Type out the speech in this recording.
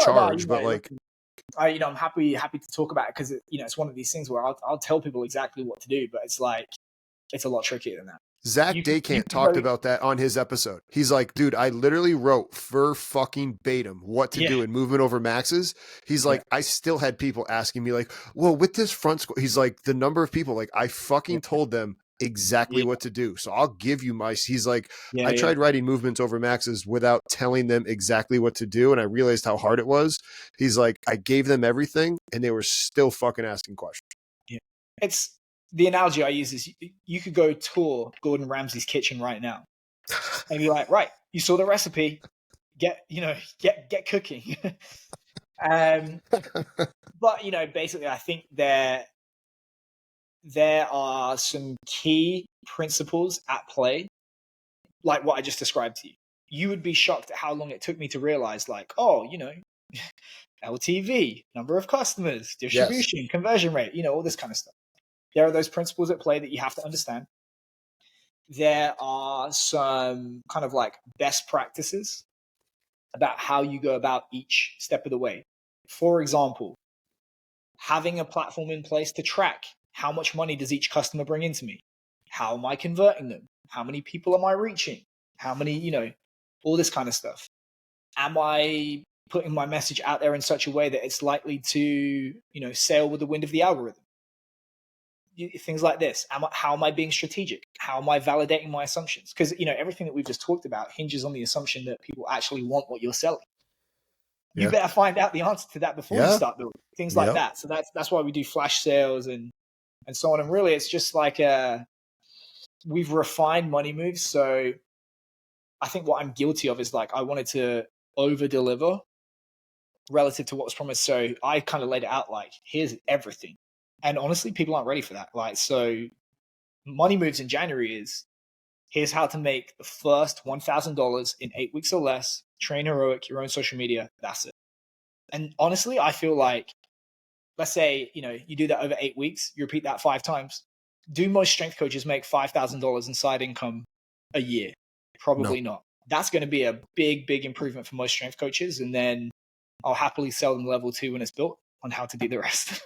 charge, but look, like, I'm happy to talk about it because it's one of these things where I'll tell people exactly what to do, but it's like it's a lot trickier than that. Zach You Daycant can talked go, about that on his episode. He's like, dude, I literally wrote for fucking Batum what to yeah, do in movement over maxes. He's yeah, like, I still had people asking me like, well, with this front squat, he's like, the number of people, like I yeah, fucking told them exactly yeah, what to do. So I'll give you he's like, yeah, I yeah. tried writing movements over maxes without telling them exactly what to do. And I realized how hard it was. He's like, I gave them everything and they were still fucking asking questions. Yeah. It's the analogy I use is you could go tour Gordon Ramsay's kitchen right now and be like, right, you saw the recipe, get cooking. um, but basically, I think there are some key principles at play, like what I just described to you. You would be shocked at how long it took me to realize, like, LTV, number of customers, Yes. distribution, conversion rate, all this kind of stuff. There are those principles at play that you have to understand. There are some kind of like best practices about how you go about each step of the way. For example, having a platform in place to track how much money does each customer bring into me? How am I converting them? How many people am I reaching? How many, all this kind of stuff. Am I putting my message out there in such a way that it's likely to, sail with the wind of the algorithm? Things like this. How am I being strategic? How am I validating my assumptions? Because everything that we've just talked about hinges on the assumption that people actually want what you're selling. You Yeah. better find out the answer to that before you start building things like Yep. that. So that's why we do flash sales and so on. And really, it's just like we've refined money moves. So I think what I'm guilty of is like I wanted to over deliver relative to what was promised. So I kind of laid it out like, here's everything. And honestly, people aren't ready for that. Like, so money moves in January is here's how to make the first $1,000 in 8 weeks or less, train heroic, your own social media. That's it. And honestly, I feel like, let's say, you do that over 8 weeks, you repeat that 5 times. Do most strength coaches make $5,000 in side income a year? Probably not. That's going to be a big, big improvement for most strength coaches. And then I'll happily sell them level 2 when it's built on how to do the rest.